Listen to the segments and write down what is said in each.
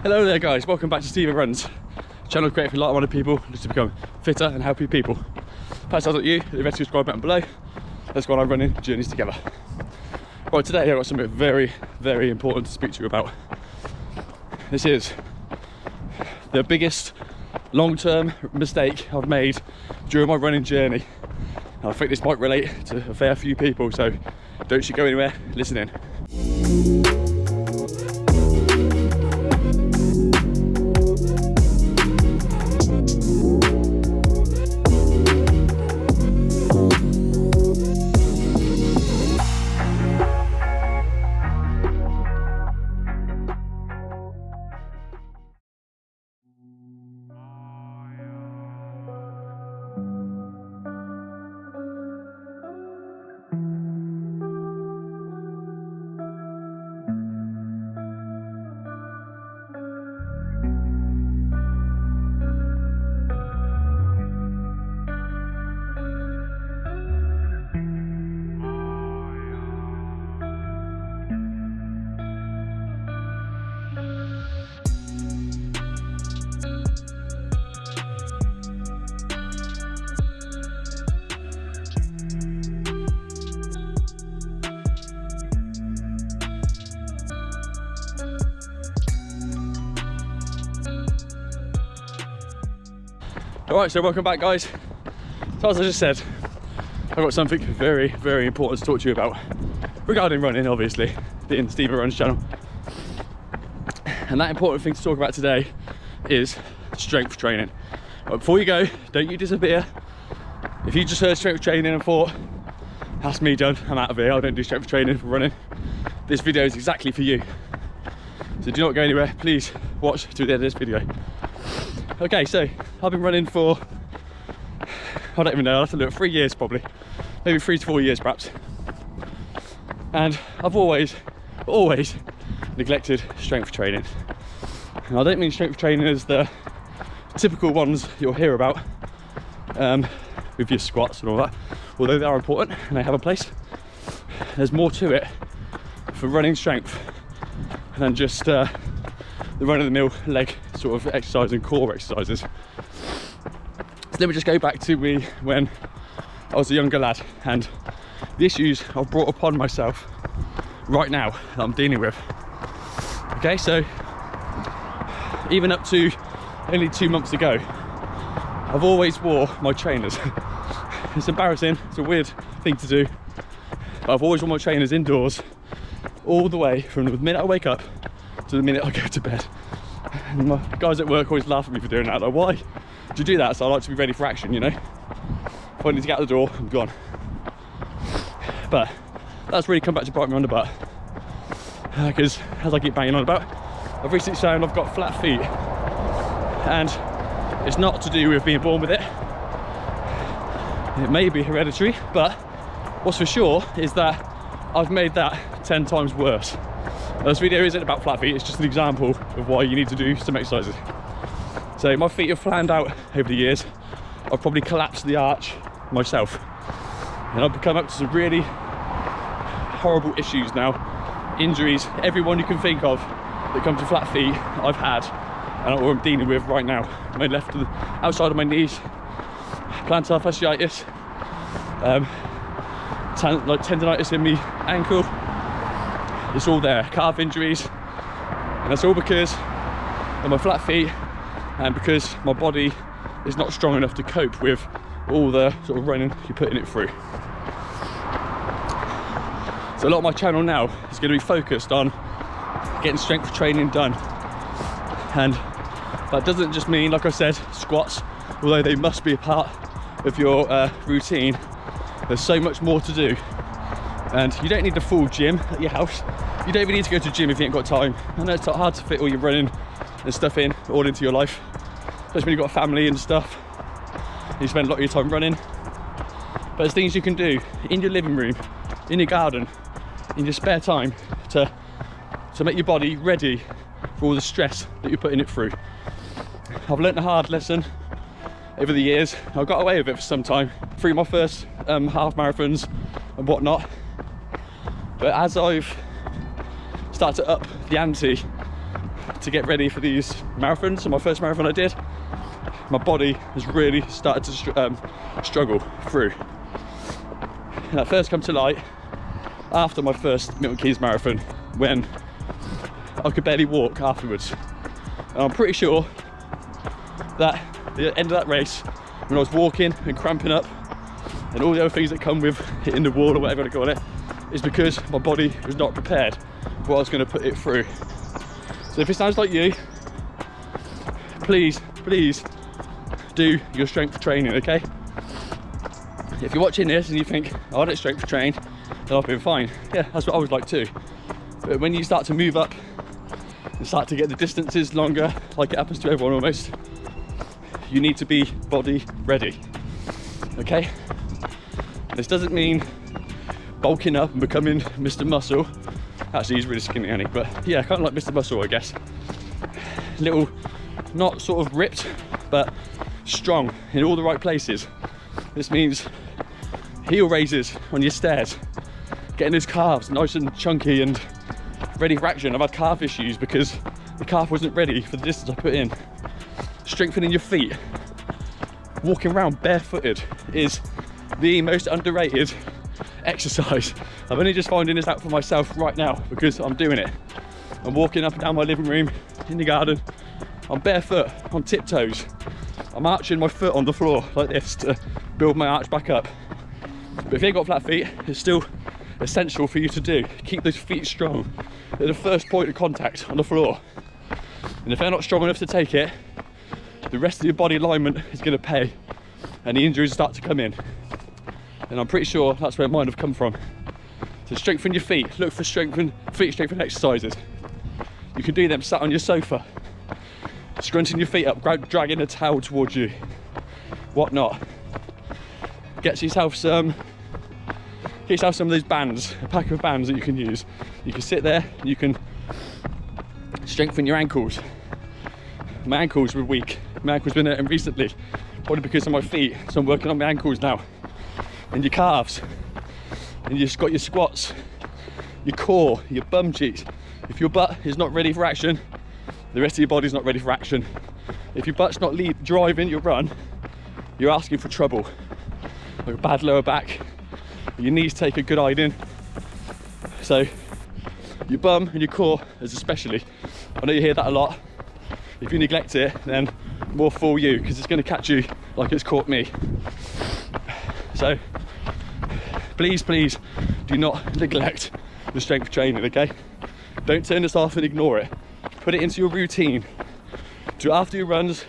Hello there guys, welcome back to Stevo Runs, channel created for like-minded people just to become fitter and healthier people. Pass out at you, the red subscribe button below. Let's go on our running journeys together. Right, today I've got something very, very important to speak to you about. This is the biggest long-term mistake I've made during my running journey. And I think this might relate to a fair few people, so don't you go anywhere, listen in. Alright, so welcome back guys. So as I just said, I've got something very, very important to talk to you about regarding running, obviously, being the Stevo Runs channel. And that important thing to talk about today is strength training. But before you go, don't you disappear. If you just heard strength training and thought, that's me done, I'm out of here, I don't do strength training for running, this video is exactly for you. So do not go anywhere, please watch to the end of this video. Okay, so I've been running for, I don't even know, I'll have to look, 3 years probably, maybe 3 to 4 years perhaps. And I've always neglected strength training. And I don't mean strength training as the typical ones you'll hear about with your squats and all that, although they are important and they have a place. There's more to it for running strength than just the run-of-the-mill leg sort of exercise and core exercises. So let me just go back to me when I was a younger lad and the issues I've brought upon myself right now that I'm dealing with. Okay, so even up to only 2 months ago, I've always wore my trainers. It's embarrassing, it's a weird thing to do, but I've always worn my trainers indoors all the way from the minute I wake up to the minute I go to bed. And my guys at work always laugh at me for doing that. Like, why do you do that? So I like to be ready for action, you know? If I need to get out the door, I'm gone. But that's really come back to bite me on the butt. Because as I keep banging on about, I've recently found I've got flat feet. And it's not to do with being born with it. It may be hereditary, but what's for sure is that I've made that 10 times worse. This video isn't about flat feet, it's just an example of why you need to do some exercises. So my feet have flanned out over the years. I've probably collapsed the arch myself. And I've come up to some really horrible issues now. Injuries, everyone you can think of that comes to flat feet, I've had. And what I'm dealing with right now. My left to the outside of my knees, plantar fasciitis, like tendonitis in my ankle. It's all there, calf injuries, and that's all because of my flat feet and because my body is not strong enough to cope with all the sort of running you're putting it through. So a lot of my channel now is going to be focused on getting strength training done, and that doesn't just mean, like I said, squats, although they must be a part of your routine. There's so much more to do. And you don't need a full gym at your house. You don't even need to go to the gym if you ain't got time. I know it's hard to fit all your running and stuff in, all into your life, especially when you've got a family and stuff. You spend a lot of your time running. But there's things you can do in your living room, in your garden, in your spare time to make your body ready for all the stress that you're putting it through. I've learnt a hard lesson over the years. I got away with it for some time through my first half marathons and whatnot. But as I've started to up the ante to get ready for these marathons. So my first marathon I did, my body has really started to struggle through. And that first come to light after my first Milton Keynes marathon, when I could barely walk afterwards. And I'm pretty sure that the end of that race, when I was walking and cramping up and all the other things that come with hitting the wall or whatever you want to call it, is because my body was not prepared for what I was going to put it through. So if it sounds like you, please do your strength training, okay? If you're watching this and you think, oh, I don't strength train, then I've been fine. Yeah, that's what I would like too. But when you start to move up and start to get the distances longer, like it happens to everyone almost, you need to be body ready, okay? This doesn't mean bulking up and becoming Mr. Muscle. Actually, he's really skinny, Annie, but yeah, kind of like Mr. Muscle, I guess. Little, not sort of ripped, but strong in all the right places. This means heel raises on your stairs, getting those calves nice and chunky and ready for action. I've had calf issues because the calf wasn't ready for the distance I put in. Strengthening your feet, walking around barefooted is the most underrated exercise. I'm only just finding this out for myself right now because I'm doing it. I'm walking up and down my living room, in the garden, I'm barefoot, on tiptoes. I'm arching my foot on the floor like this to build my arch back up. But if you ain't got flat feet, it's still essential for you to do. Keep those feet strong. They're the first point of contact on the floor. And if they're not strong enough to take it, the rest of your body alignment is going to pay and the injuries start to come in. And I'm pretty sure that's where mine have come from. So strengthen your feet. Look for feet strengthening exercises. You can do them sat on your sofa, scrunching your feet up, dragging a towel towards you, whatnot. Get yourself some of those bands, a pack of bands that you can use. You can sit there, you can strengthen your ankles. My ankles were weak. My ankles been hurting recently, probably because of my feet, so I'm working on my ankles now. And your calves, and you've got your squats, your core, your bum cheeks. If your butt is not ready for action, the rest of your body's not ready for action. If your butt's not driving your run, you're asking for trouble. Like a bad lower back, your knees take a good hiding. So your bum and your core is especially, I know you hear that a lot. If you neglect it, then more fool you, because it's going to catch you like it's caught me. So please do not neglect the strength training, okay? Don't turn this off and ignore it. Put it into your routine. Do it after your runs,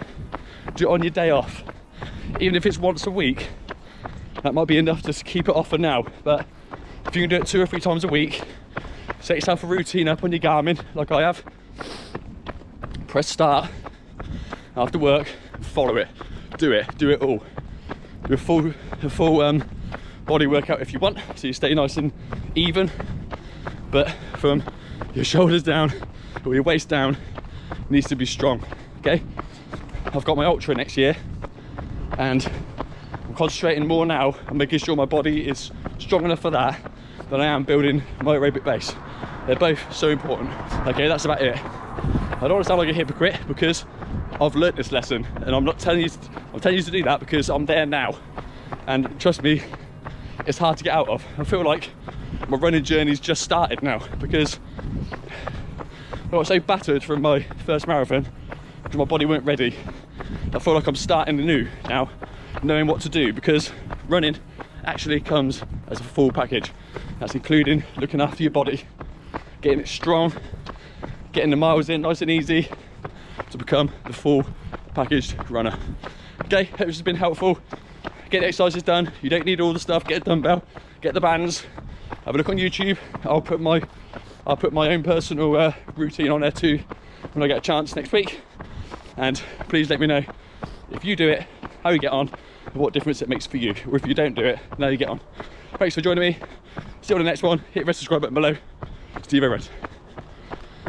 do it on your day off. Even if it's once a week, that might be enough to keep it off for now. But if you can do it 2 or 3 times a week, set yourself a routine up on your Garmin, like I have. Press start after work, follow it, do it all. Do a full body workout if you want, so you stay nice and even, but from your shoulders down or your waist down, it needs to be strong, okay? I've got my ultra next year and I'm concentrating more now on making sure my body is strong enough for that than I am building my aerobic base. They're both so important. Okay, that's about it. I don't want to sound like a hypocrite because I've learnt this lesson, and I'm not telling you I'm telling you to do that because I'm there now, and trust me, it's hard to get out of. I feel like my running journey's just started now because I got so battered from my first marathon because my body weren't ready. I feel like I'm starting anew now, knowing what to do, because running actually comes as a full package. That's including looking after your body, getting it strong, getting the miles in nice and easy to become the full packaged runner. Okay, hope this has been helpful. Get the exercises done. You don't need all the stuff. Get a dumbbell, get the bands, have a look on YouTube. I'll put my own personal routine on there too when I get a chance next week. And please let me know if you do it, how you get on, and what difference it makes for you, or if you don't do it, how you get on. Thanks for joining me. See you on the next one. Hit the red subscribe button below. Stevo runs.